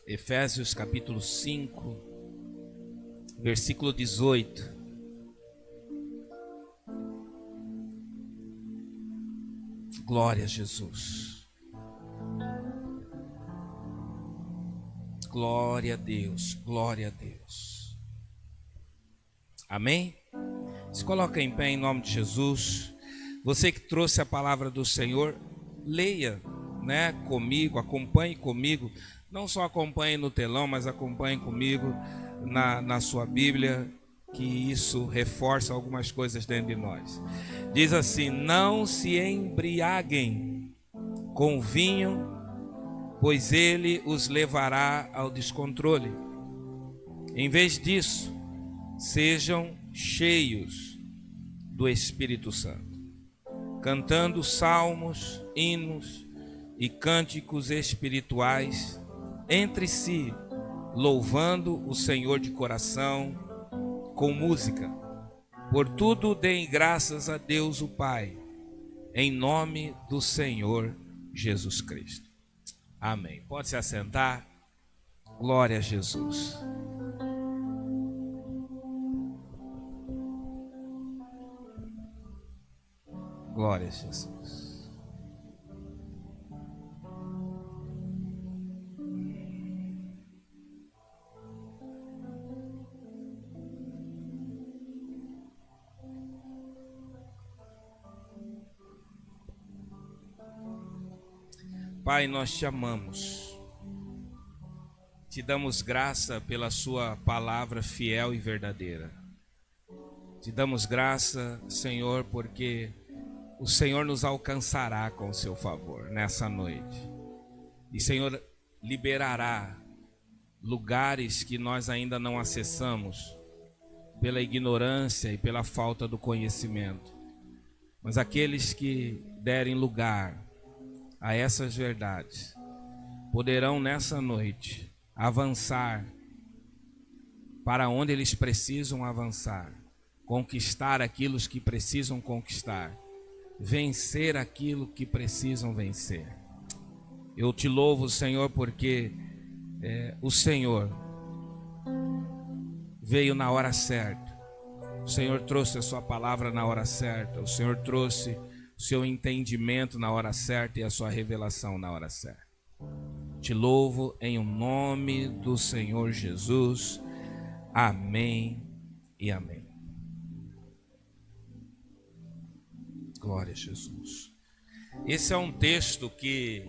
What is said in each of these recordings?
Efésios capítulo 5, versículo 18. Glória a Jesus. Glória a Deus, glória a Deus. Amém? Se coloca em pé em nome de Jesus. Você que trouxe a palavra do Senhor, leia, comigo, acompanhe comigo. Não só acompanhe no telão, mas acompanhe comigo na sua Bíblia, que isso reforça algumas coisas dentro de nós. Diz assim: não se embriaguem com vinho, pois ele os levará ao descontrole. Em vez disso, sejam cheios do Espírito Santo, cantando salmos, hinos e cânticos espirituais entre si, louvando o Senhor de coração com música. Por tudo deem graças a Deus o Pai, em nome do Senhor Jesus Cristo. Amém. Pode se assentar. Glória a Jesus. Glória a Jesus. Pai, nós te amamos, te damos graça pela sua palavra fiel e verdadeira. Te damos graça, Senhor, porque o Senhor nos alcançará com o seu favor nessa noite. E, Senhor, liberará lugares que nós ainda não acessamos pela ignorância e pela falta do conhecimento. Mas aqueles que derem lugar a essas verdades poderão nessa noite avançar para onde eles precisam avançar, conquistar aquilo que precisam conquistar, vencer aquilo que precisam vencer. Eu te louvo, Senhor, porque o Senhor veio na hora certa. O Senhor trouxe a sua palavra na hora certa. O Senhor trouxe o seu entendimento na hora certa e a sua revelação na hora certa. Te louvo em nome do Senhor Jesus. Amém e amém. Glória a Jesus. Esse é um texto que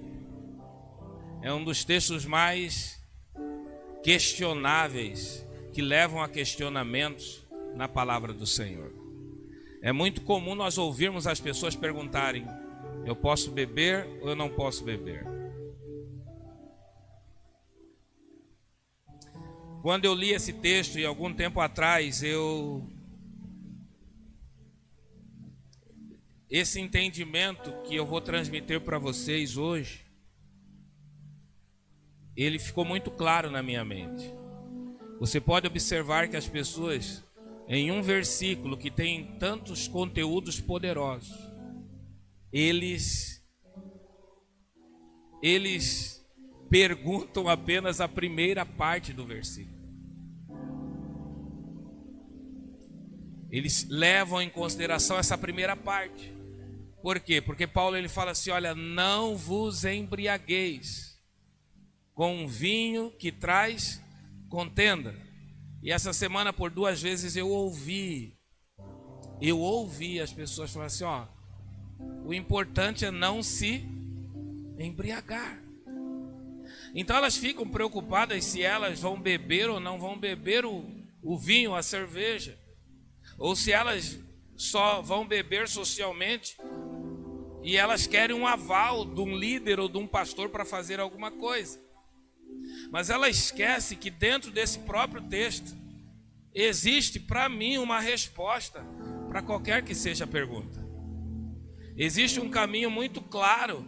é um dos textos mais questionáveis, que levam a questionamentos na palavra do Senhor. É muito comum nós ouvirmos as pessoas perguntarem: eu posso beber ou eu não posso beber? Quando eu li esse texto, e algum tempo atrás, esse entendimento que eu vou transmitir para vocês hoje, ele ficou muito claro na minha mente. Você pode observar que as pessoas, em um versículo que tem tantos conteúdos poderosos, eles perguntam apenas a primeira parte do versículo. Eles levam em consideração essa primeira parte. Por quê? Porque Paulo ele fala assim: olha, não vos embriagueis com vinho que traz contenda. E essa semana por 2 vezes eu ouvi as pessoas falarem assim: ó, o importante é não se embriagar. Então elas ficam preocupadas se elas vão beber ou não vão beber o vinho, a cerveja, ou se elas só vão beber socialmente e elas querem um aval de um líder ou de um pastor para fazer alguma coisa. Mas ela esquece que dentro desse próprio texto existe para mim uma resposta para qualquer que seja a pergunta. Existe um caminho muito claro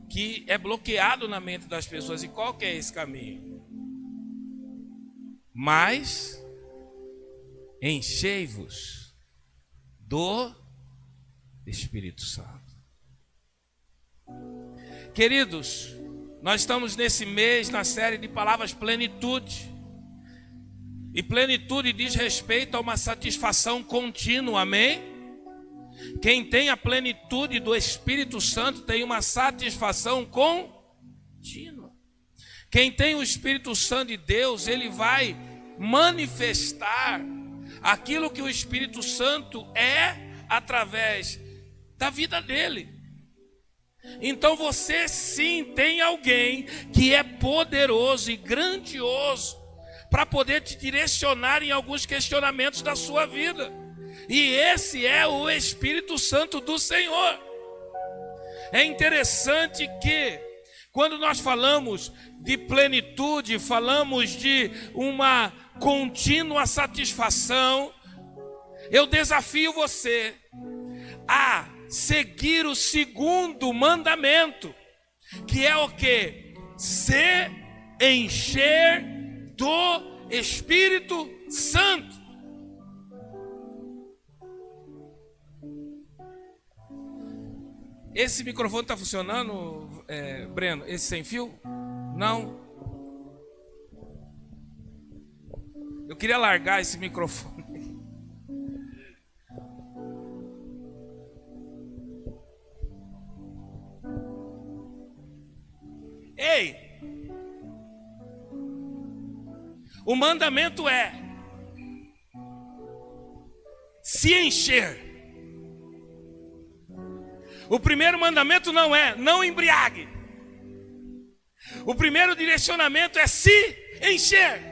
que é bloqueado na mente das pessoas. E qual que é esse caminho? Mas enchei-vos do Espírito Santo. Queridos, Nós estamos nesse mês na série de palavras plenitude. E plenitude diz respeito a uma satisfação contínua, amém? Quem tem a plenitude do Espírito Santo tem uma satisfação contínua. Quem tem o Espírito Santo de Deus, ele vai manifestar aquilo que o Espírito Santo é através da vida dele. Então você sim tem alguém que é poderoso e grandioso para poder te direcionar em alguns questionamentos da sua vida. E esse é o Espírito Santo do Senhor. É interessante que quando nós falamos de plenitude, falamos de uma contínua satisfação, eu desafio você a seguir o segundo mandamento, que é o quê? Se encher do Espírito Santo. Esse microfone está funcionando, Breno? Esse sem fio? Não. Eu queria largar esse microfone. Ei! O mandamento é se encher. O primeiro mandamento não embriague. O primeiro direcionamento é se encher.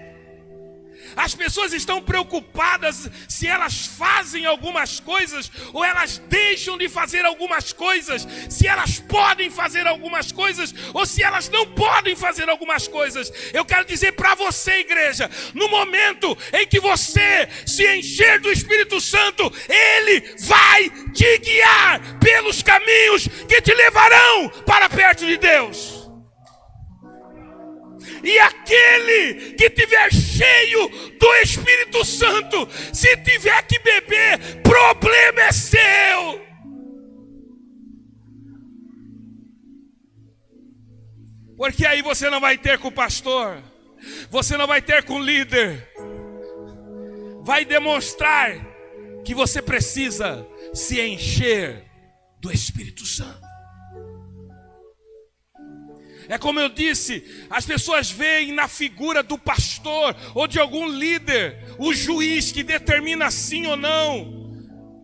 As pessoas estão preocupadas se elas fazem algumas coisas ou elas deixam de fazer algumas coisas, se elas podem fazer algumas coisas ou se elas não podem fazer algumas coisas. Eu quero dizer para você, igreja, no momento em que você se encher do Espírito Santo, Ele vai te guiar pelos caminhos que te levarão para perto de Deus. E aquele que tiver cheio do Espírito Santo, se tiver que beber, problema é seu. Porque aí você não vai ter com o pastor, você não vai ter com o líder. Vai demonstrar que você precisa se encher do Espírito Santo. É como eu disse, as pessoas veem na figura do pastor ou de algum líder, o juiz que determina sim ou não,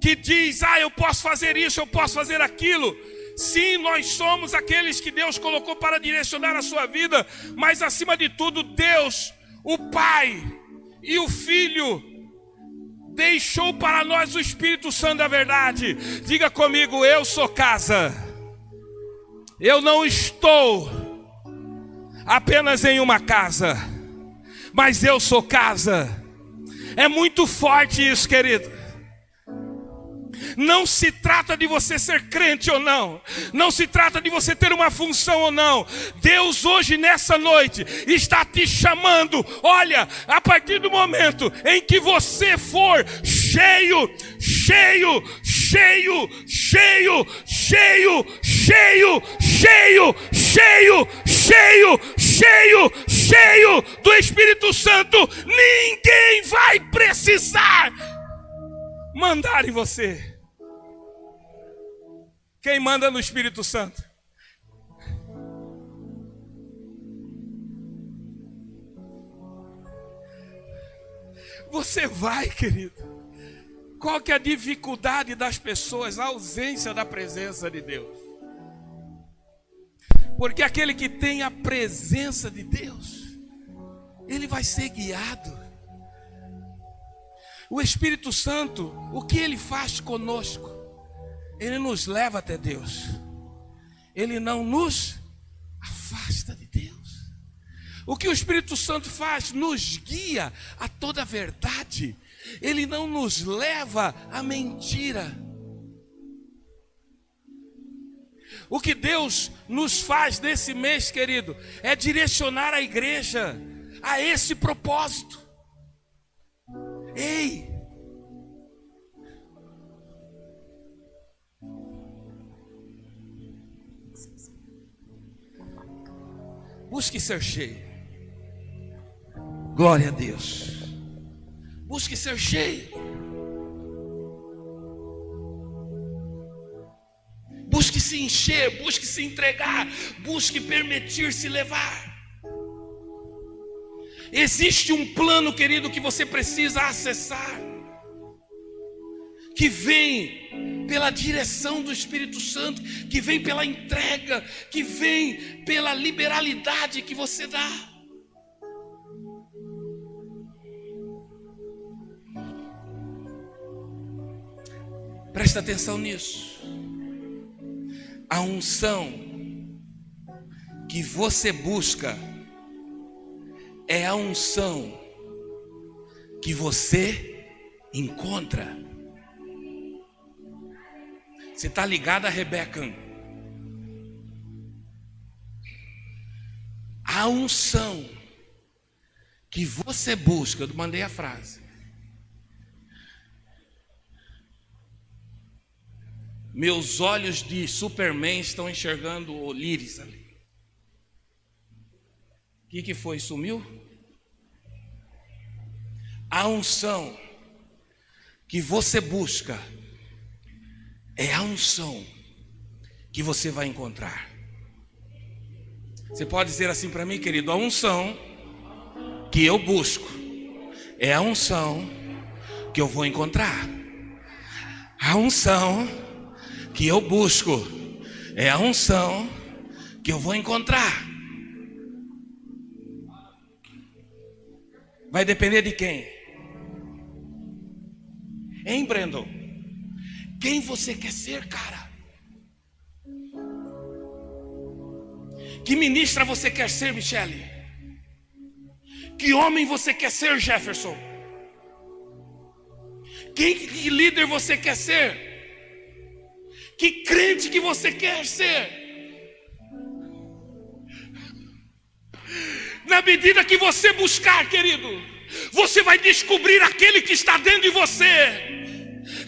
que diz, eu posso fazer isso, eu posso fazer aquilo. Sim, nós somos aqueles que Deus colocou para direcionar a sua vida, mas acima de tudo, Deus, o Pai e o Filho, deixou para nós o Espírito Santo da verdade. Diga comigo, eu sou casa. Eu não estou apenas em uma casa, mas eu sou casa. É muito forte isso, querido. Não se trata de você ser crente ou não, não se trata de você ter uma função ou não. Deus hoje nessa noite está te chamando. Olha, a partir do momento em que você for cheio do Espírito Santo, ninguém vai precisar mandar em você. Quem manda no Espírito Santo? Você vai, querido. Qual que é a dificuldade das pessoas? A ausência da presença de Deus. Porque aquele que tem a presença de Deus, ele vai ser guiado. O Espírito Santo, o que ele faz conosco? Ele nos leva até Deus. Ele não nos afasta de Deus. O que o Espírito Santo faz? Nos guia a toda a verdade. Ele não nos leva à mentira. O que Deus nos faz nesse mês, querido, é direcionar a igreja a esse propósito. Ei! Busque ser cheio. Glória a Deus. Busque ser cheio. Busque se encher, busque se entregar, busque permitir-se levar. Existe um plano, querido, que você precisa acessar, que vem pela direção do Espírito Santo, que vem pela entrega, que vem pela liberalidade que você dá. Presta atenção nisso. A unção que você busca é a unção que você encontra. Você está ligado a Rebeca? A unção que você busca, eu mandei a frase. Meus olhos de Superman estão enxergando o Líris ali. O que foi? Sumiu? A unção que você busca é a unção que você vai encontrar. Você pode dizer assim para mim, querido: a unção que eu busco é a unção que eu vou encontrar. A unção que eu busco é a unção que eu vou encontrar. Vai depender de quem? Hein, Brandon? Quem você quer ser, cara? Que ministra você quer ser, Michele? Que homem você quer ser, Jefferson? Que líder você quer ser? Que crente que você quer ser? Na medida que você buscar, querido, você vai descobrir aquele que está dentro de você,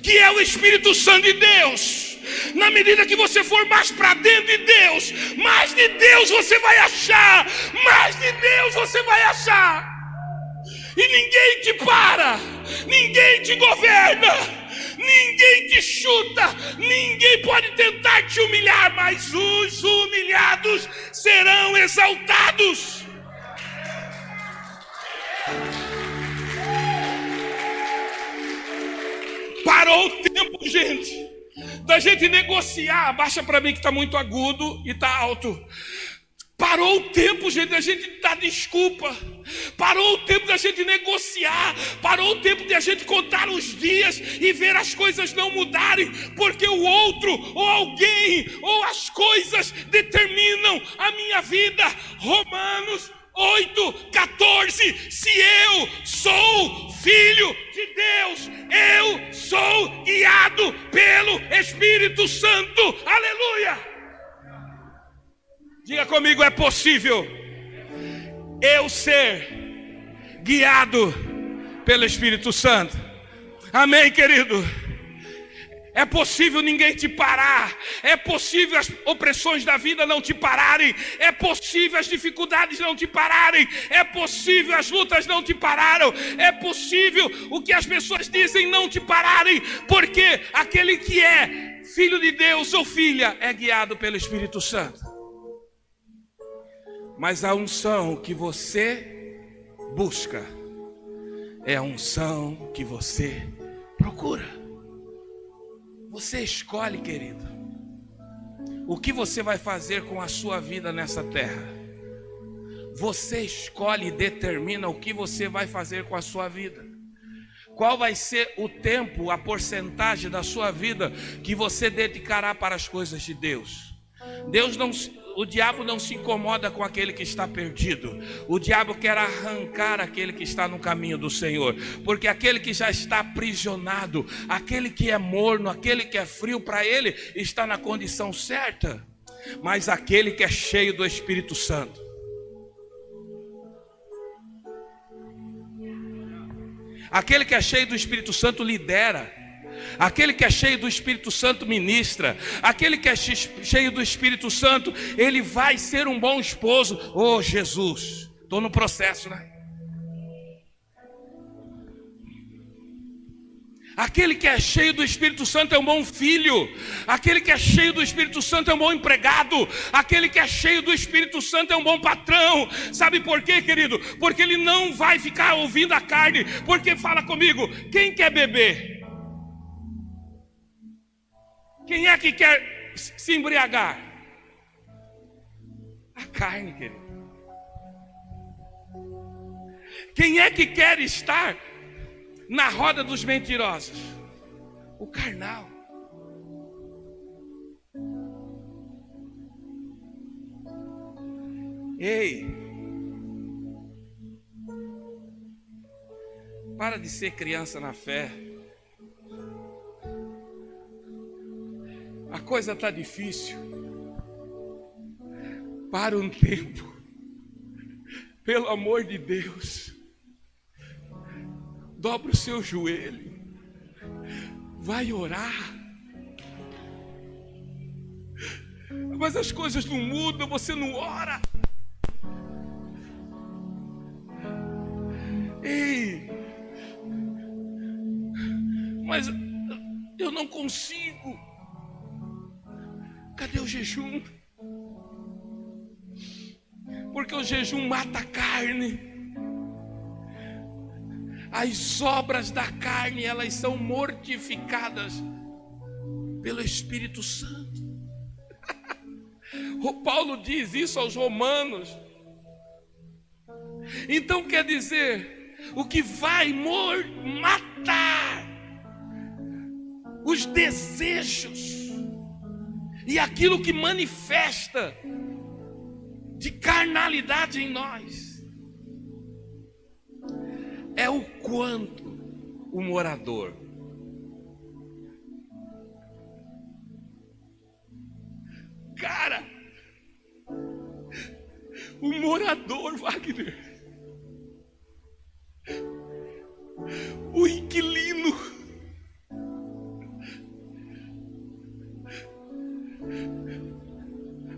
que é o Espírito Santo de Deus. Na medida que você for mais para dentro de Deus, mais de Deus você vai achar, mais de Deus você vai achar. E ninguém te para, ninguém te governa, ninguém te chuta, ninguém pode tentar te humilhar, mas os humilhados serão exaltados. Parou o tempo, gente, da gente negociar. Abaixa para mim que está muito agudo e está alto. Parou o tempo, gente, da gente dar desculpa. Parou o tempo da gente negociar. Parou o tempo de a gente contar os dias e ver as coisas não mudarem, porque o outro, ou alguém, ou as coisas determinam a minha vida. Romanos 8:14. Se eu sou filho de Deus, eu sou guiado pelo Espírito Santo. Aleluia! Diga comigo: é possível eu ser guiado pelo Espírito Santo. Amém, querido? É possível ninguém te parar. É possível as opressões da vida não te pararem. É possível as dificuldades não te pararem. É possível as lutas não te pararam. É possível o que as pessoas dizem não te pararem. Porque aquele que é filho de Deus ou filha é guiado pelo Espírito Santo. Mas a unção que você busca é a unção que você procura. Você escolhe, querido, o que você vai fazer com a sua vida nessa terra. Você escolhe e determina o que você vai fazer com a sua vida. Qual vai ser o tempo, a porcentagem da sua vida que você dedicará para as coisas de Deus. O diabo não se incomoda com aquele que está perdido. O diabo quer arrancar aquele que está no caminho do Senhor. Porque aquele que já está aprisionado, aquele que é morno, aquele que é frio, para ele está na condição certa. Mas aquele que é cheio do Espírito Santo, aquele que é cheio do Espírito Santo lidera. Aquele que é cheio do Espírito Santo ministra. Aquele que é cheio do Espírito Santo, ele vai ser um bom esposo. Oh, Jesus, estou no processo, né? Aquele que é cheio do Espírito Santo é um bom filho. Aquele que é cheio do Espírito Santo é um bom empregado. Aquele que é cheio do Espírito Santo é um bom patrão. Sabe por quê, querido? Porque ele não vai ficar ouvindo a carne. Porque fala comigo, quem quer beber? Quem é que quer se embriagar? A carne, querido. Quem é que quer estar na roda dos mentirosos? O carnal. Ei, para de ser criança na fé. A coisa está difícil. Para um tempo, pelo amor de Deus. Dobra o seu joelho, vai orar. Mas as coisas não mudam, você não ora. Ei, mas eu não consigo. Cadê o jejum? Porque o jejum mata a carne. As obras da carne, elas são mortificadas pelo Espírito Santo. O Paulo diz isso aos romanos. Então quer dizer, o que vai matar os desejos e aquilo que manifesta de carnalidade em nós é o quanto o morador o morador, Wagner, o inquilino,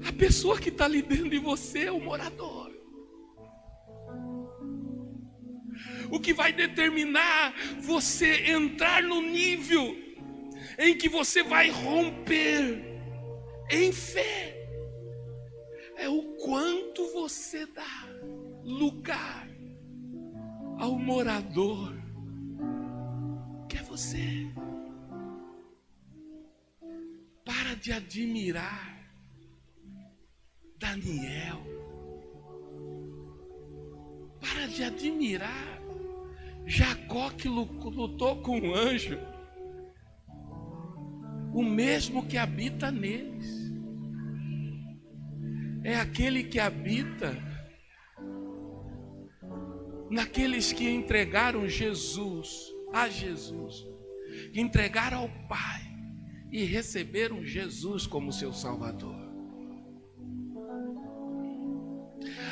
a pessoa que está ali dentro de você é o morador. O que vai determinar você entrar no nível em que você vai romper em fé é o quanto você dá lugar ao morador que é você. Para de admirar Daniel. Para de admirar Jacó, que lutou com o anjo, o mesmo que habita neles. É aquele que habita naqueles que entregaram Jesus, que entregaram ao Pai e receberam Jesus como seu Salvador.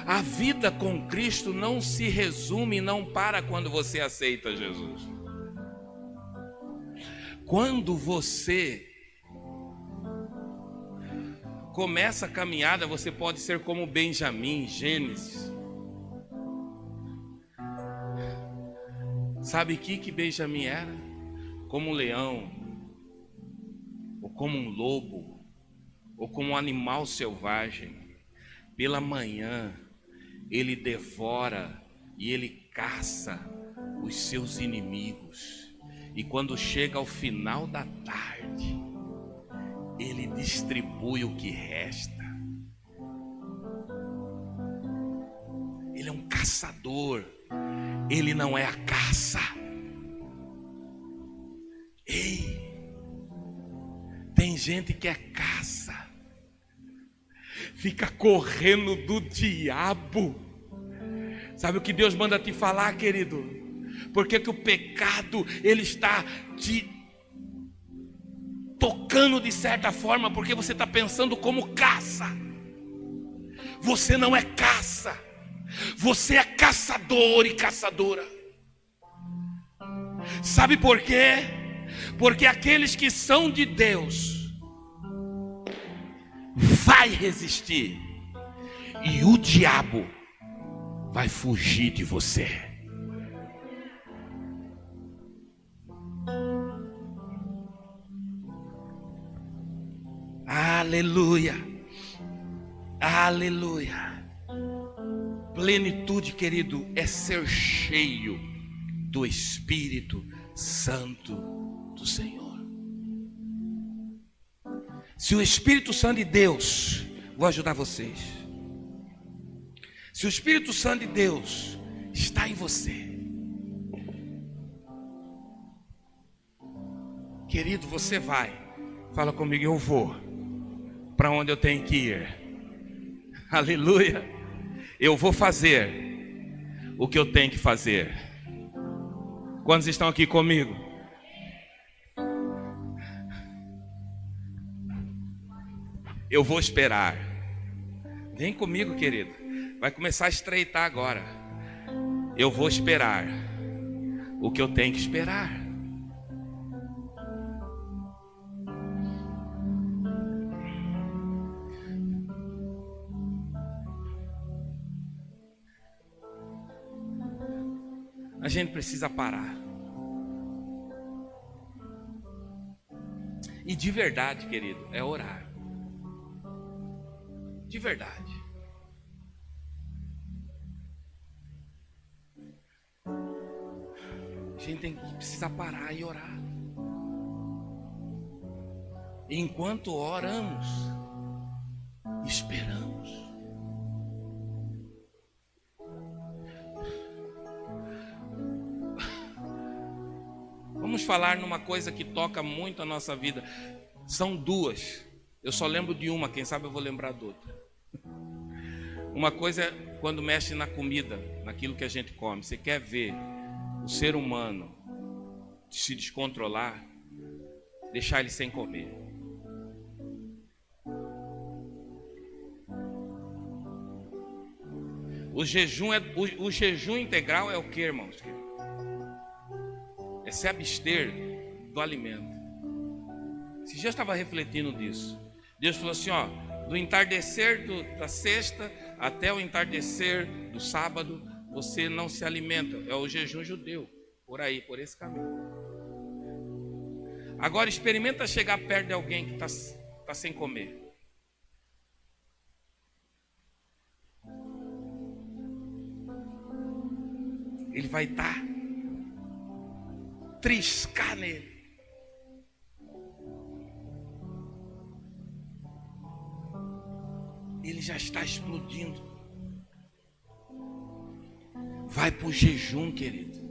A vida com Cristo não se resume e não para quando você aceita Jesus. Quando você começa a caminhada, você pode ser como Benjamim, Gênesis. Sabe o que Benjamim era? Como um leão, ou como um lobo, ou como um animal selvagem. Pela manhã, ele devora e ele caça os seus inimigos. E quando chega ao final da tarde, ele distribui o que resta. Ele é um caçador. Ele não é a caça. Ei, tem gente que é caça, fica correndo do diabo. Sabe o que Deus manda te falar, querido? Porque que o pecado, ele está te tocando de certa forma, porque você está pensando como caça. Você não é caça, você é caçador e caçadora. Sabe por quê? Porque aqueles que são de Deus vai resistir e o diabo vai fugir de você. Aleluia, aleluia. Plenitude, querido, é ser cheio do Espírito Santo do Senhor. Se o Espírito Santo de Deus, vou ajudar vocês. Se o Espírito Santo de Deus está em você, querido, você vai. Fala comigo, eu vou para onde eu tenho que ir. Aleluia. Eu vou fazer o que eu tenho que fazer. Quantos estão aqui comigo? Eu vou esperar. Vem comigo, querido. Vai começar a estreitar agora. Eu vou esperar o que eu tenho que esperar. A gente precisa parar. E de verdade, querido, é orar. De verdade. A gente precisa parar e orar. E enquanto oramos, esperamos. Vamos falar numa coisa que toca muito a nossa vida. São duas. Eu só lembro de uma, quem sabe eu vou lembrar de outra. Uma coisa é quando mexe na comida, naquilo que a gente come. Você quer ver o ser humano se descontrolar, deixar ele sem comer. O jejum integral é o que, irmãos? É se abster do alimento. Esse dia eu estava refletindo disso. Deus falou assim, ó, do entardecer da sexta até o entardecer do sábado, você não se alimenta. É o jejum judeu, por aí, por esse caminho. Agora experimenta chegar perto de alguém que está sem comer. Ele vai triscar nele. Ele já está explodindo. Vai para o jejum, querido.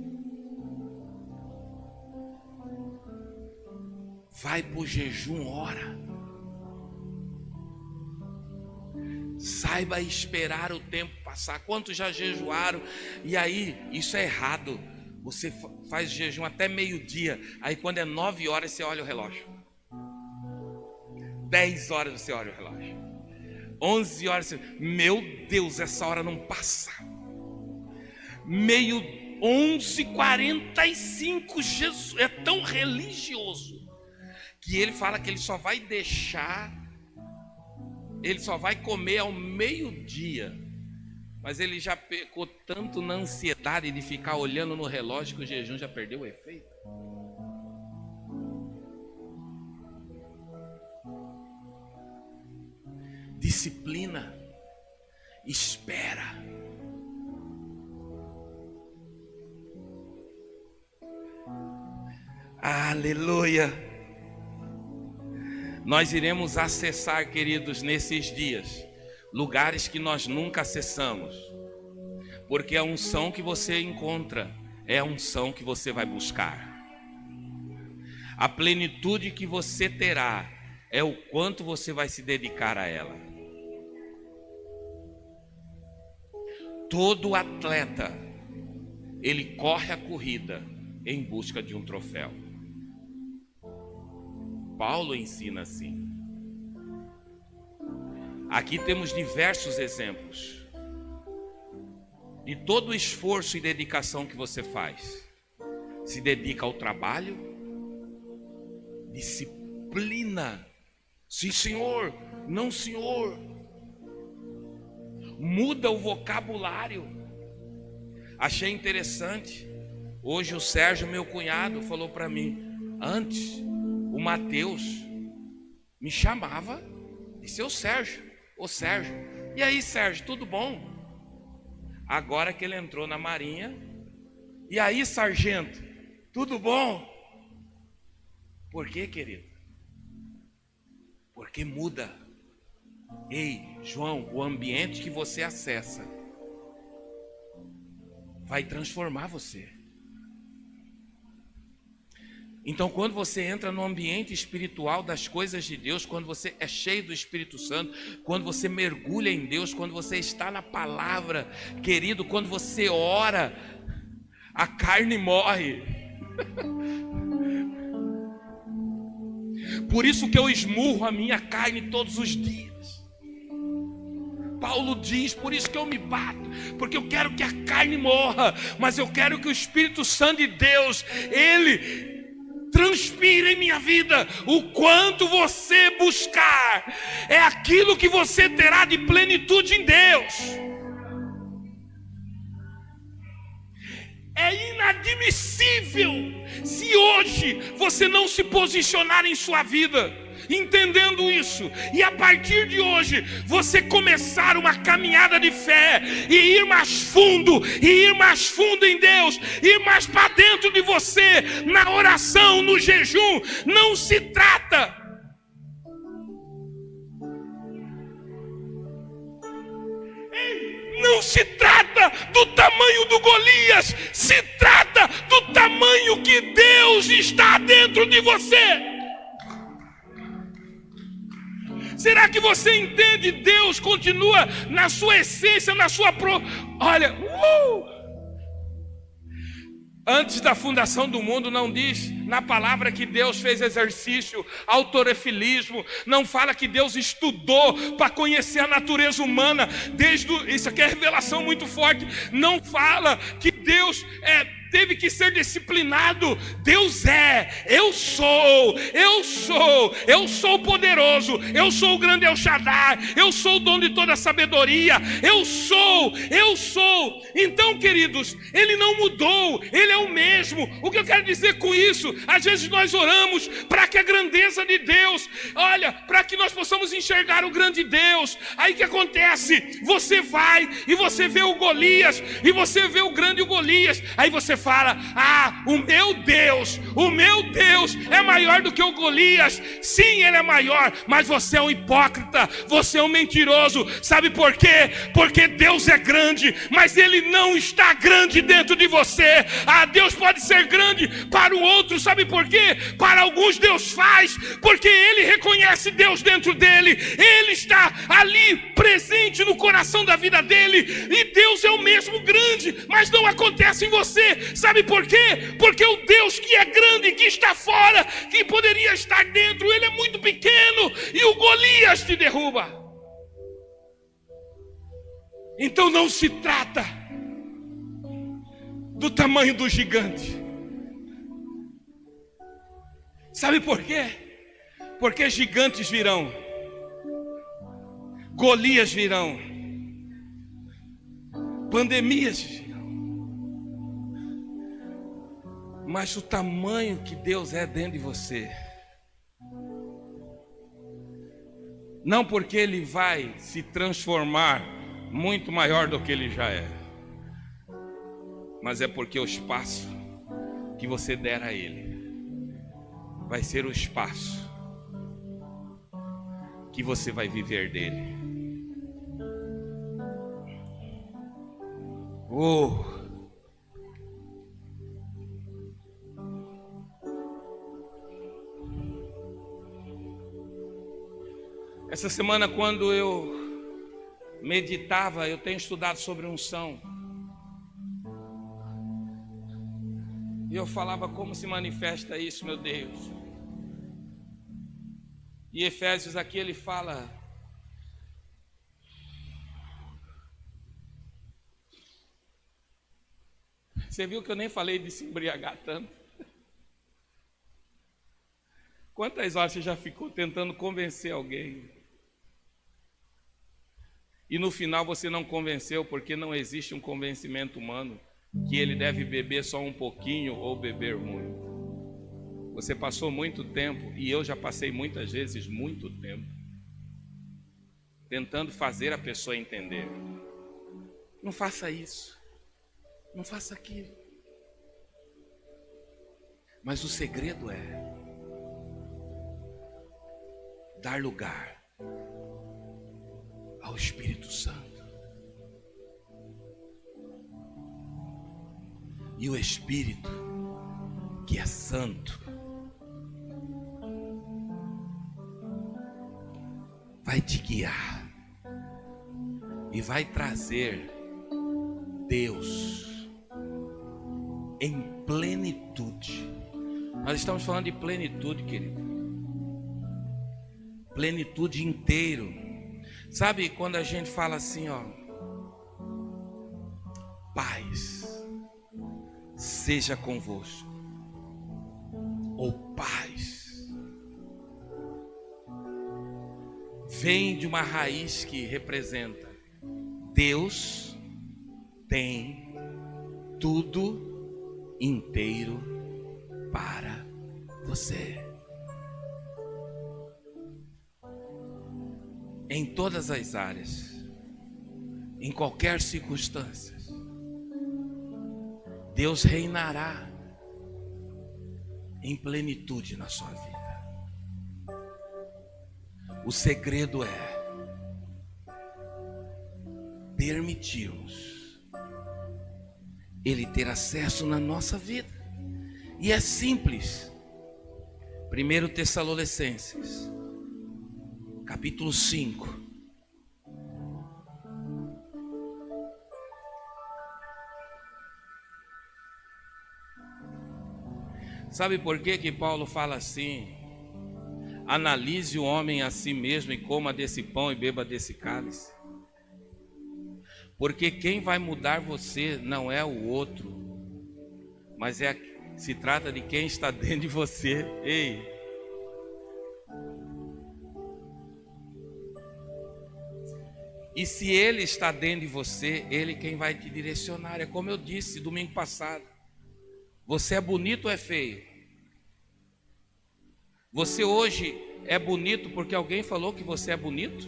Vai para o jejum, ora. Saiba esperar o tempo passar. Quantos já jejuaram? E aí, isso é errado. Você faz jejum até meio-dia. Aí quando é 9 horas, você olha o relógio. 10 horas você olha o relógio. 11 horas, meu Deus, essa hora não passa. 11h45, Jesus é tão religioso que ele fala que ele só vai comer ao meio-dia. Mas ele já pecou tanto na ansiedade de ficar olhando no relógio que o jejum já perdeu o efeito. Disciplina, espera. Aleluia. Nós iremos acessar, queridos, nesses dias, lugares que nós nunca acessamos, porque a unção que você encontra é a unção que você vai buscar. A plenitude que você terá é o quanto você vai se dedicar a ela. Todo atleta, ele corre a corrida em busca de um troféu. Paulo ensina assim. Aqui temos diversos exemplos de todo o esforço e dedicação que você faz. Se dedica ao trabalho, Disciplina. Sim, senhor. Não, senhor. Muda o vocabulário. Achei interessante. Hoje o Sérgio, meu cunhado, falou para mim: antes o Mateus me chamava de seu Sérgio. Ô Sérgio, e aí Sérgio, tudo bom? Agora que ele entrou na Marinha, e aí sargento, tudo bom? Por quê, querido? Porque muda. Ei, João, o ambiente que você acessa vai transformar você. Então, quando você entra no ambiente espiritual das coisas de Deus, quando você é cheio do Espírito Santo, quando você mergulha em Deus, quando você está na palavra, querido, quando você ora, a carne morre. Por isso que eu esmurro a minha carne todos os dias. Paulo diz, por isso que eu me bato, porque eu quero que a carne morra, mas eu quero que o Espírito Santo de Deus, ele transpira em minha vida. O quanto você buscar é aquilo que você terá de plenitude em Deus. É inadmissível se hoje você não se posicionar em sua vida entendendo isso, e a partir de hoje você começar uma caminhada de fé e ir mais fundo em Deus, ir mais para dentro de você, na oração, no jejum. Não se trata do tamanho do Golias, se trata do tamanho que Deus está dentro de você. Será que você entende? Deus continua na sua essência, na sua Olha, antes da fundação do mundo, não diz na palavra que Deus fez exercício, autorefilismo, não fala que Deus estudou para conhecer a natureza humana, isso aqui é revelação muito forte, não fala que Deus teve que ser disciplinado. Deus eu sou poderoso, eu sou o grande El Shaddai, eu sou o dono de toda a sabedoria, eu sou. Então, queridos, ele não mudou, ele é o mesmo. O que eu quero dizer com isso? Às vezes nós oramos para que a grandeza de Deus, para que nós possamos enxergar o grande Deus. Aí o que acontece? Você vai e você vê o Golias, e você vê o grande Golias, aí você fala: o meu Deus é maior do que o Golias. Sim, ele é maior, mas você é um hipócrita, você é um mentiroso. Sabe por quê? Porque Deus é grande, mas ele não está grande dentro de você. Deus pode ser grande para o outro, sabe por quê? Para alguns Deus faz, porque ele reconhece Deus dentro dele, ele está ali presente no coração da vida dele, e Deus é o mesmo grande, mas não acontece em você. Sabe por quê? Porque o Deus que é grande, que está fora, que poderia estar dentro, ele é muito pequeno, e o Golias te derruba. Então não se trata do tamanho do gigante. Sabe por quê? Porque gigantes virão, Golias virão, pandemias virão, mas o tamanho que Deus é dentro de você, não porque ele vai se transformar muito maior do que ele já é, mas é porque o espaço que você der a ele vai ser o espaço que você vai viver dele. Essa semana, quando eu meditava, eu tenho estudado sobre unção, e eu falava: como se manifesta isso, meu Deus? E Efésios aqui ele fala: você viu que eu nem falei de se embriagar tanto? Quantas horas você já ficou tentando convencer alguém? E no final você não convenceu, porque não existe um convencimento humano que ele deve beber só um pouquinho ou beber muito. Você passou muito tempo, e eu já passei muitas vezes muito tempo, tentando fazer a pessoa entender. Não faça isso, não faça aquilo. Mas o segredo é dar lugar ao Espírito Santo. E o Espírito, que é santo, vai te guiar e vai trazer Deus em plenitude. Nós estamos falando de plenitude, querido. Plenitude inteiro. Sabe quando a gente fala assim, ó, paz seja convosco, ou paz, vem de uma raiz que representa Deus tem tudo inteiro para você. Em todas as áreas, em qualquer circunstância, Deus reinará em plenitude na sua vida. O segredo é permitirmos Ele ter acesso na nossa vida. E é simples. 1 Tessalonicenses, capítulo 5. Sabe por que Paulo fala assim? Analise o homem a si mesmo e coma desse pão e beba desse cálice. Porque quem vai mudar você não é o outro, mas se trata de quem está dentro de você. Ei! E se ele está dentro de você, ele quem vai te direcionar. É como eu disse domingo passado. Você é bonito ou é feio? Você hoje é bonito porque alguém falou que você é bonito?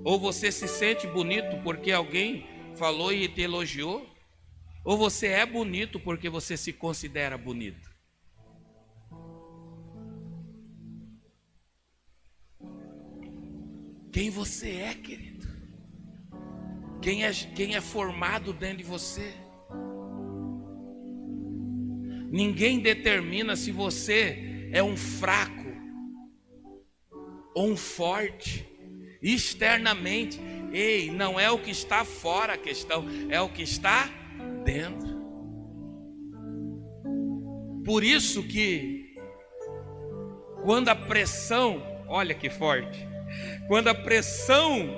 Ou você se sente bonito porque alguém falou e te elogiou? Ou você é bonito porque você se considera bonito? Quem você é, querido? Quem é formado dentro de você? Ninguém determina se você é um fraco ou um forte. Externamente, ei, não é o que está fora a questão, é o que está dentro. Por isso que quando a pressão, olha que forte, quando a pressão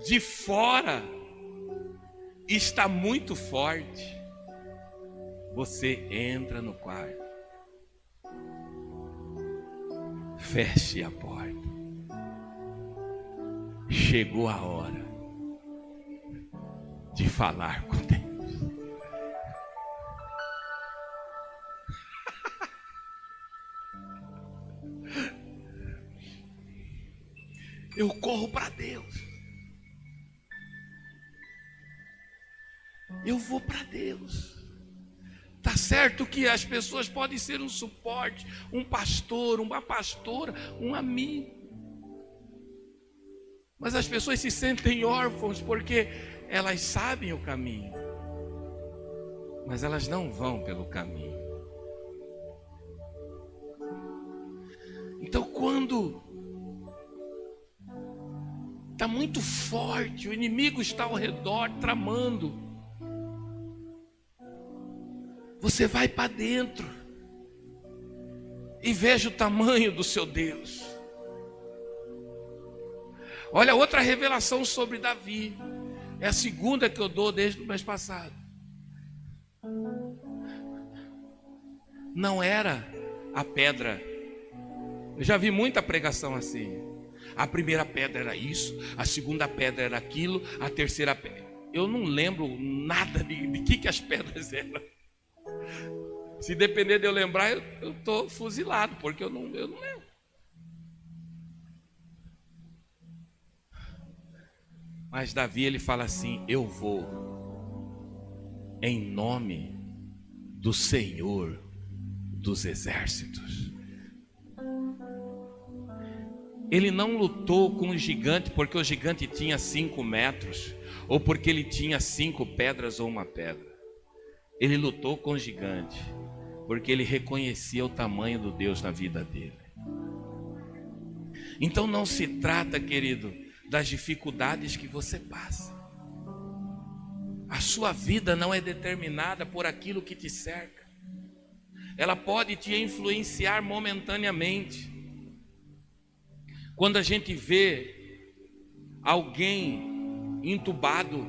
de fora está muito forte, você entra no quarto, feche a porta. Chegou a hora de falar com Deus. Eu corro para Deus. Eu vou para Deus. Tá certo que as pessoas podem ser um suporte, um pastor, uma pastora, um amigo. Mas as pessoas se sentem órfãos porque elas sabem o caminho, mas elas não vão pelo caminho. Então, quando está muito forte, o inimigo está ao redor tramando, você vai para dentro e veja o tamanho do seu Deus. Olha, outra revelação sobre Davi. É a segunda que eu dou desde o mês passado. Não era a pedra. Eu já vi muita pregação assim. A primeira pedra era isso, a segunda pedra era aquilo, a terceira pedra. Eu não lembro nada de que as pedras eram. Se depender de eu lembrar, eu estou fuzilado, porque eu não lembro. Mas Davi, ele fala assim: eu vou em nome do Senhor dos exércitos. Ele não lutou com o gigante porque o gigante tinha 5 metros, ou porque ele tinha 5 pedras ou uma pedra. Ele lutou com o gigante porque ele reconhecia o tamanho do Deus na vida dele. Então não se trata, querido, das dificuldades que você passa. A sua vida não é determinada por aquilo que te cerca. Ela pode te influenciar momentaneamente. Quando a gente vê alguém entubado,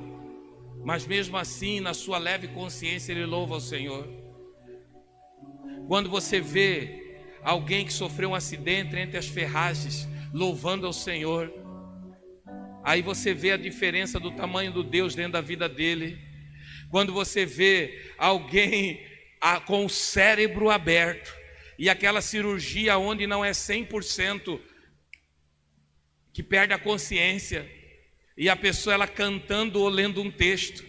mas mesmo assim, na sua leve consciência, ele louva ao Senhor. Quando você vê alguém que sofreu um acidente entre as ferragens, louvando ao Senhor, aí você vê a diferença do tamanho do Deus dentro da vida dele. Quando você vê alguém com o cérebro aberto, e aquela cirurgia onde não é 100%, que perde a consciência, e a pessoa ela cantando ou lendo um texto,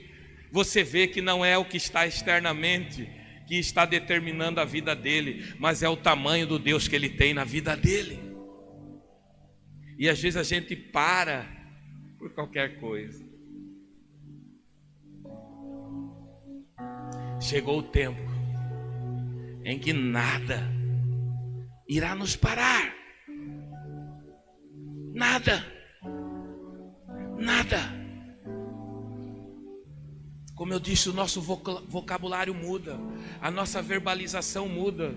você vê que não é o que está externamente que está determinando a vida dele, mas é o tamanho do Deus que ele tem na vida dele. E às vezes a gente para por qualquer coisa. Chegou o tempo em que nada irá nos parar. Nada. Como eu disse, o nosso vocabulário muda, a nossa verbalização muda.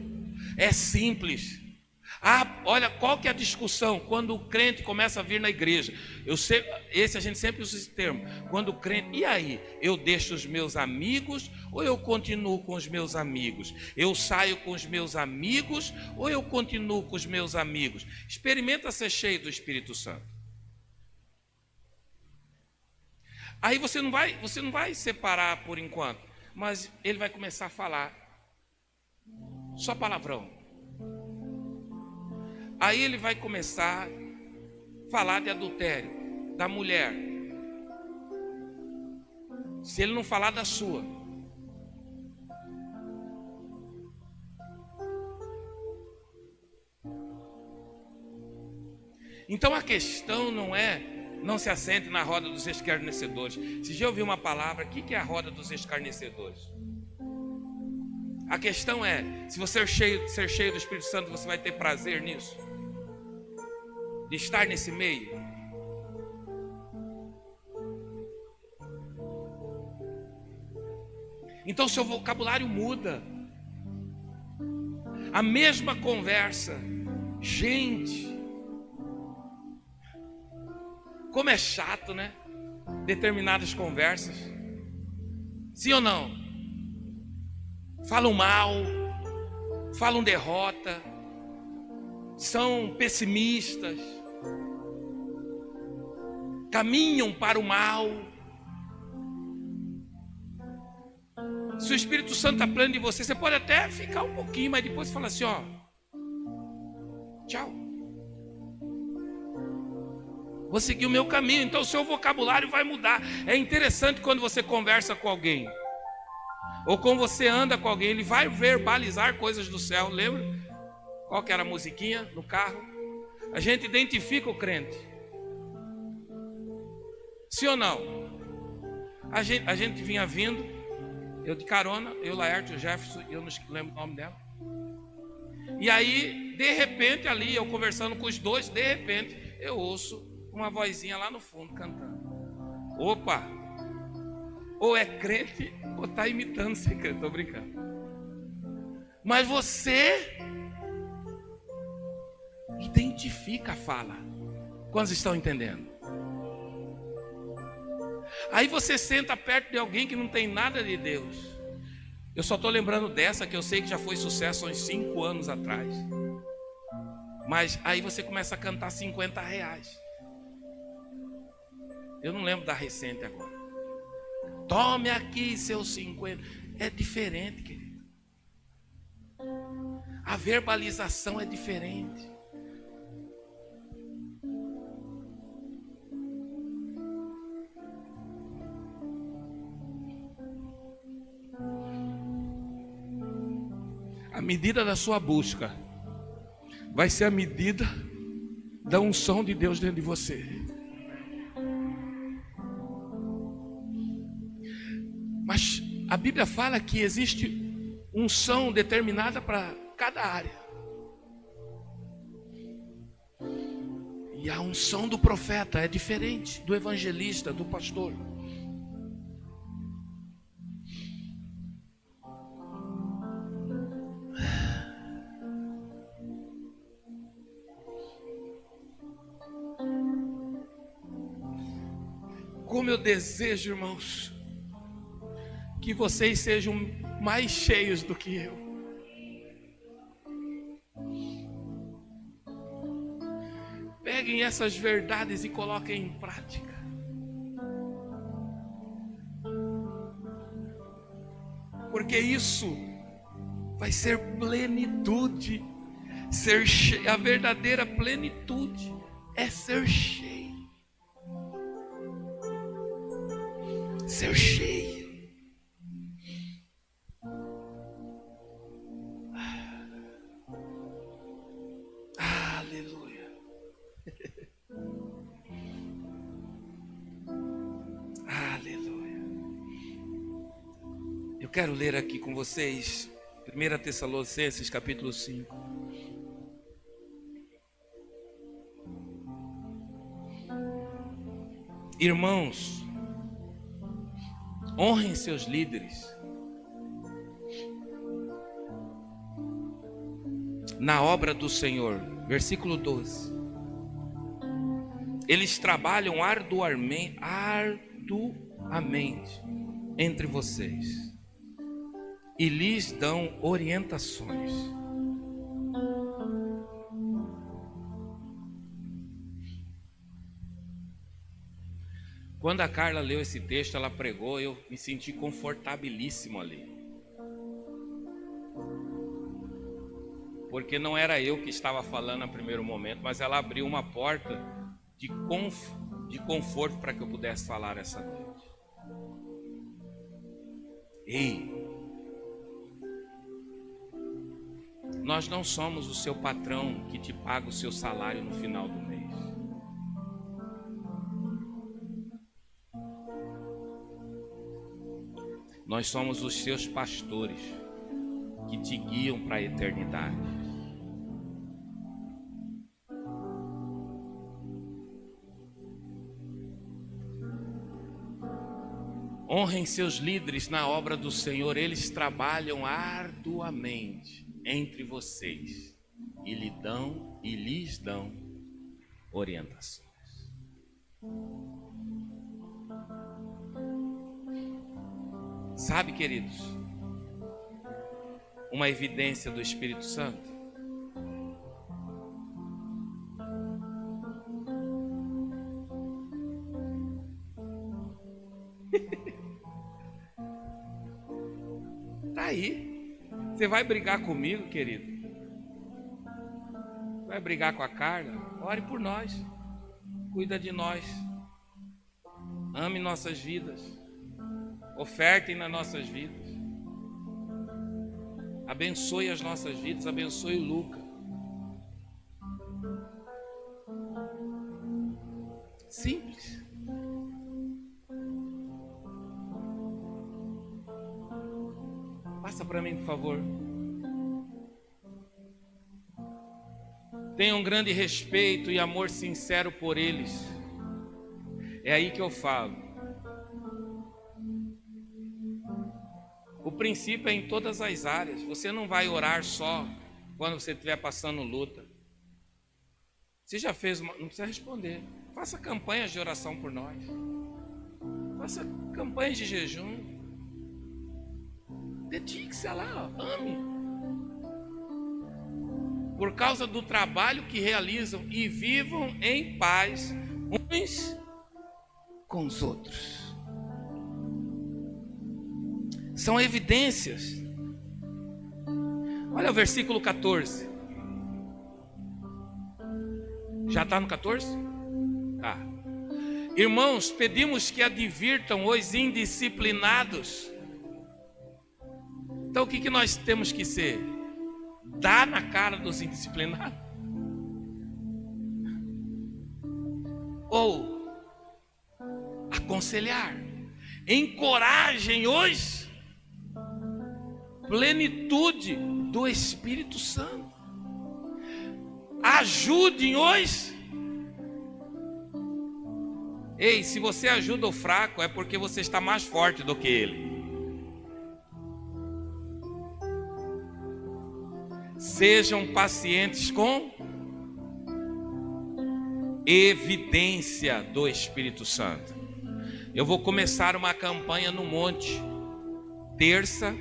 É simples. Olha, qual que é a discussão? Quando o crente começa a vir na igreja, a gente sempre usa esse termo. Quando o crente, e aí? Eu deixo os meus amigos ou eu continuo com os meus amigos? Eu saio com os meus amigos ou eu continuo com os meus amigos? Experimenta ser cheio do Espírito Santo. Aí você não vai separar por enquanto, mas ele vai começar a falar só palavrão. Aí ele vai começar a falar de adultério, da mulher. Se ele não falar da sua. Então a questão não se assente na roda dos escarnecedores. Se já ouviu uma palavra, o que é a roda dos escarnecedores? A questão é, se você ser cheio do Espírito Santo, você vai ter prazer nisso? De estar nesse meio? Então seu vocabulário muda. A mesma conversa. Gente, como é chato, né? Determinadas conversas. Sim ou não? Falam mal, falam derrota, são pessimistas, caminham para o mal. Se o Espírito Santo está pleno de você, você pode até ficar um pouquinho, mas depois fala assim, ó, tchau. Vou seguir o meu caminho. Então o seu vocabulário vai mudar. É interessante quando você conversa com alguém, ou quando você anda com alguém, ele vai verbalizar coisas do céu. Lembra? Qual que era a musiquinha no carro? A gente identifica o crente. Sim ou não? A gente vinha vindo, eu de carona, eu, Laerte, o Jefferson, eu não lembro o nome dela. E aí, de repente, ali, eu conversando com os dois, de repente, eu ouço uma vozinha lá no fundo cantando. Opa! Ou é crente, ou está imitando ser crente. Estou brincando. Mas você identifica a fala. Quantos estão entendendo? Aí você senta perto de alguém que não tem nada de Deus. Eu só estou lembrando dessa que eu sei que já foi sucesso há uns 5 anos atrás. Mas aí você começa a cantar R$50. Eu não lembro da recente agora. Tome aqui seus 50. É diferente, querido. A verbalização é diferente. A medida da sua busca vai ser a medida da unção de Deus dentro de você. Mas a Bíblia fala que existe unção determinada para cada área. E a unção do profeta é diferente do evangelista, do pastor. Como eu desejo, irmãos, que vocês sejam mais cheios do que eu. Peguem essas verdades e coloquem em prática. Porque isso vai ser plenitude. Ser cheio, a verdadeira plenitude é ser cheio. Ser cheio. Aleluia. Aleluia. Eu quero ler aqui com vocês 1 Tessalonicenses capítulo 5. Irmãos, honrem seus líderes na obra do Senhor. Versículo 12. Eles trabalham arduamente entre vocês e lhes dão orientações. Quando a Carla leu esse texto, ela pregou, eu me senti confortabilíssimo ali. Porque não era eu que estava falando no primeiro momento, mas ela abriu uma porta de conforto para que eu pudesse falar essa noite. Ei, nós não somos o seu patrão que te paga o seu salário no final do mês. Nós somos os seus pastores que te guiam para a eternidade. Honrem seus líderes na obra do Senhor, eles trabalham arduamente entre vocês e lhes dão orientações. Sabe, queridos, uma evidência do Espírito Santo? Tá aí. Você vai brigar comigo, querido? Vai brigar com a Carla? Ore por nós. Cuida de nós. Ame nossas vidas. Ofertem nas nossas vidas. Abençoe as nossas vidas. Abençoe o Luca. Simples. Passa para mim, por favor. Tenha um grande respeito e amor sincero por eles. É aí que eu falo. O princípio é em todas as áreas. Você não vai orar só quando você estiver passando luta. Você já fez uma... Não precisa responder. Faça campanhas de oração por nós. Faça campanhas de jejum. Dedique-se a lá, ó, ame. Por causa do trabalho que realizam e vivam em paz uns com os outros. São evidências. Olha o versículo 14. Já está no 14? Tá. Irmãos, pedimos que advirtam os indisciplinados. Então o que nós temos que ser? Dar na cara dos indisciplinados? Ou aconselhar? Encorajem-os. Plenitude do Espírito Santo. Ajudem-os. Ei, se você ajuda o fraco, é porque você está mais forte do que ele. Sejam pacientes com evidência do Espírito Santo. Eu vou começar uma campanha no monte, terça,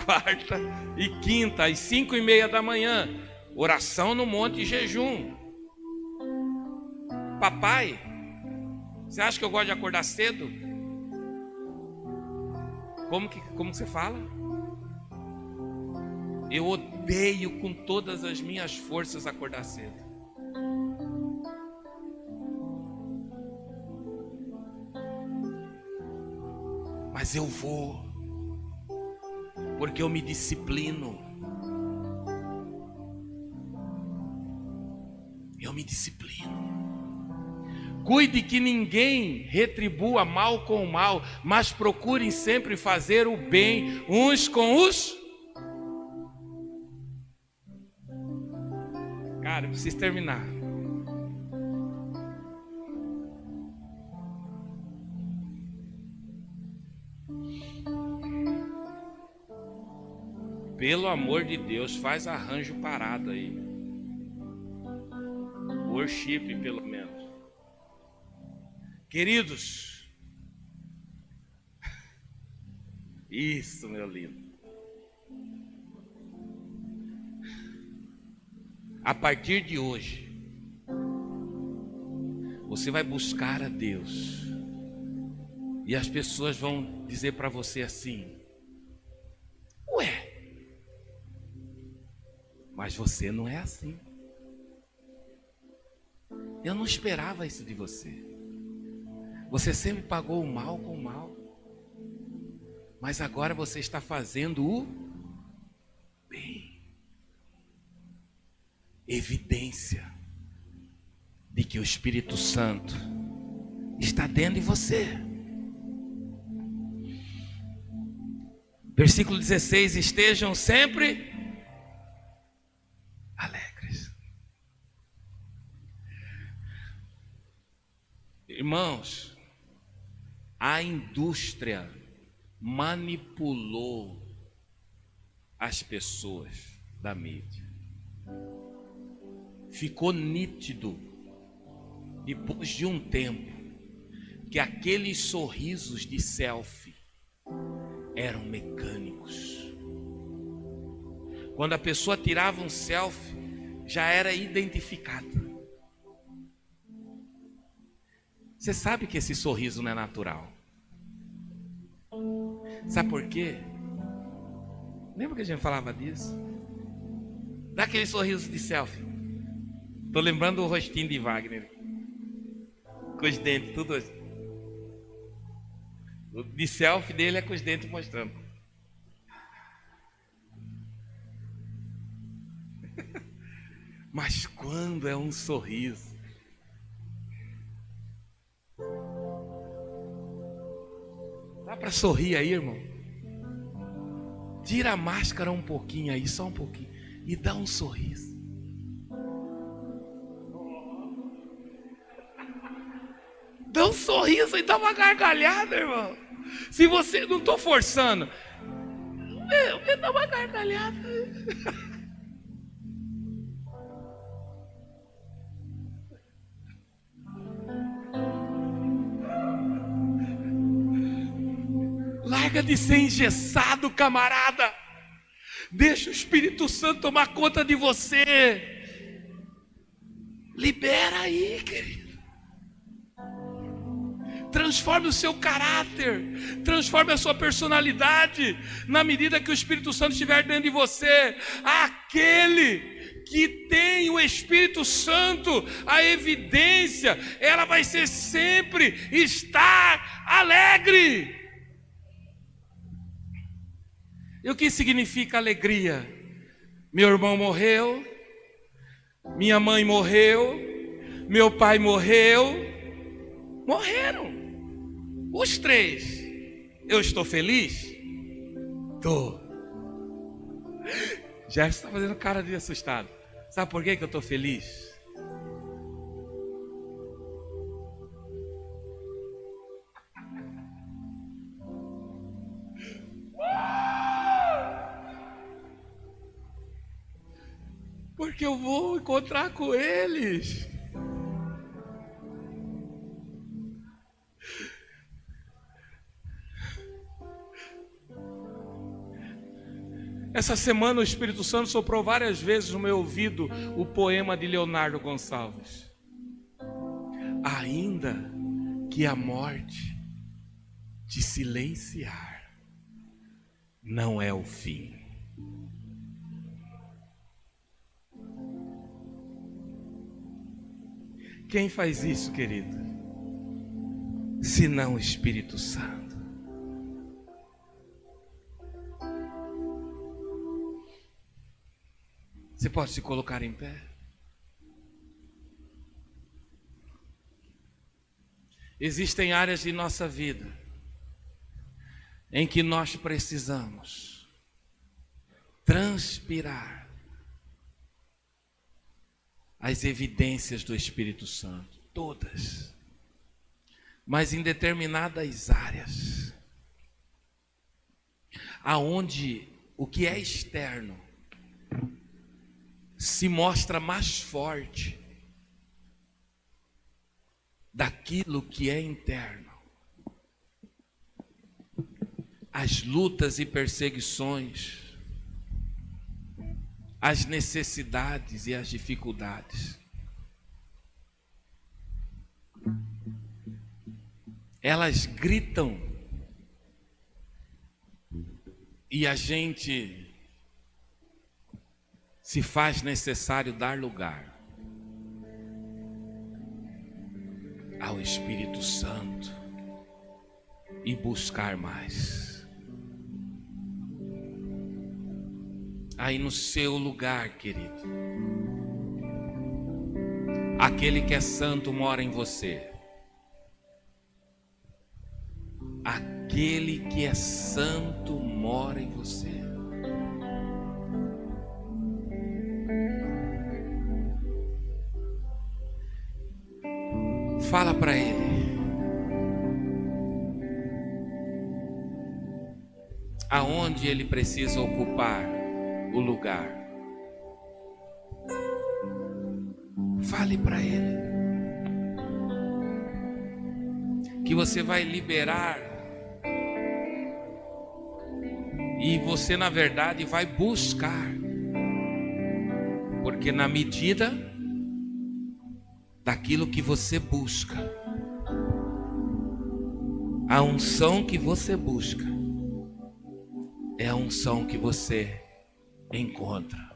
quarta e quinta, às 5:30 da manhã. Oração no monte e jejum. Papai, você acha que eu gosto de acordar cedo? Como que você fala? Eu odeio com todas as minhas forças acordar cedo. Mas eu vou, porque eu me disciplino. Eu me disciplino. Cuide que ninguém retribua mal com o mal, mas procurem sempre fazer o bem uns com os. Cara, eu preciso terminar. Pelo amor de Deus, faz arranjo parado aí. Worship, pelo menos. Queridos, isso, meu lindo. A partir de hoje, você vai buscar a Deus, e as pessoas vão dizer para você assim: ué, mas você não é assim. Eu não esperava isso de você. Você sempre pagou o mal com o mal, mas agora você está fazendo o bem. Evidência de que o Espírito Santo está dentro de você. Versículo 16: estejam sempre alegres. Irmãos, a indústria manipulou as pessoas da mídia. Ficou nítido, depois de um tempo, que aqueles sorrisos de selfie eram mecânicos. Quando a pessoa tirava um selfie, já era identificada. Você sabe que esse sorriso não é natural. Sabe por quê? Lembra que a gente falava disso? Dá aquele sorriso de selfie. Estou lembrando o rostinho de Wagner, com os dentes tudo assim. O de selfie dele é com os dentes mostrando. Mas quando é um sorriso, dá para sorrir aí, irmão? Tira a máscara um pouquinho aí, só um pouquinho, e dá um sorriso. Dá um sorriso e dá uma gargalhada, irmão. Se você, não estou forçando, dá uma gargalhada. Larga de ser engessado, camarada. Deixa o Espírito Santo tomar conta de você. Libera aí, querido. Transforme o seu caráter, transforme a sua personalidade, na medida que o Espírito Santo estiver dentro de você. Aquele que tem o Espírito Santo, a evidência, ela vai ser sempre estar alegre. E o que significa alegria? Meu irmão morreu, minha mãe morreu, meu pai morreu, morreram. Os três. Eu estou feliz? Estou. Já está fazendo cara de assustado. Sabe por que eu estou feliz? Porque eu vou encontrar com eles. Essa semana o Espírito Santo soprou várias vezes no meu ouvido o poema de Leonardo Gonçalves. Ainda que a morte te silenciar, não é o fim. Quem faz isso, querido? Senão o Espírito Santo. Você pode se colocar em pé? Existem áreas de nossa vida em que nós precisamos transpirar as evidências do Espírito Santo, todas. Mas em determinadas áreas, aonde o que é externo se mostra mais forte daquilo que é interno. As lutas e perseguições, as necessidades e as dificuldades, elas gritam e a gente se faz necessário dar lugar ao Espírito Santo e buscar mais. Aí no seu lugar, querido, aquele que é santo mora em você. Aquele que é santo mora em você. Fala para ele. Aonde ele precisa ocupar o lugar. Fale para ele. Que você vai liberar. E você, na verdade, vai buscar. Porque na medida daquilo que você busca, a unção que você busca é a unção que você encontra.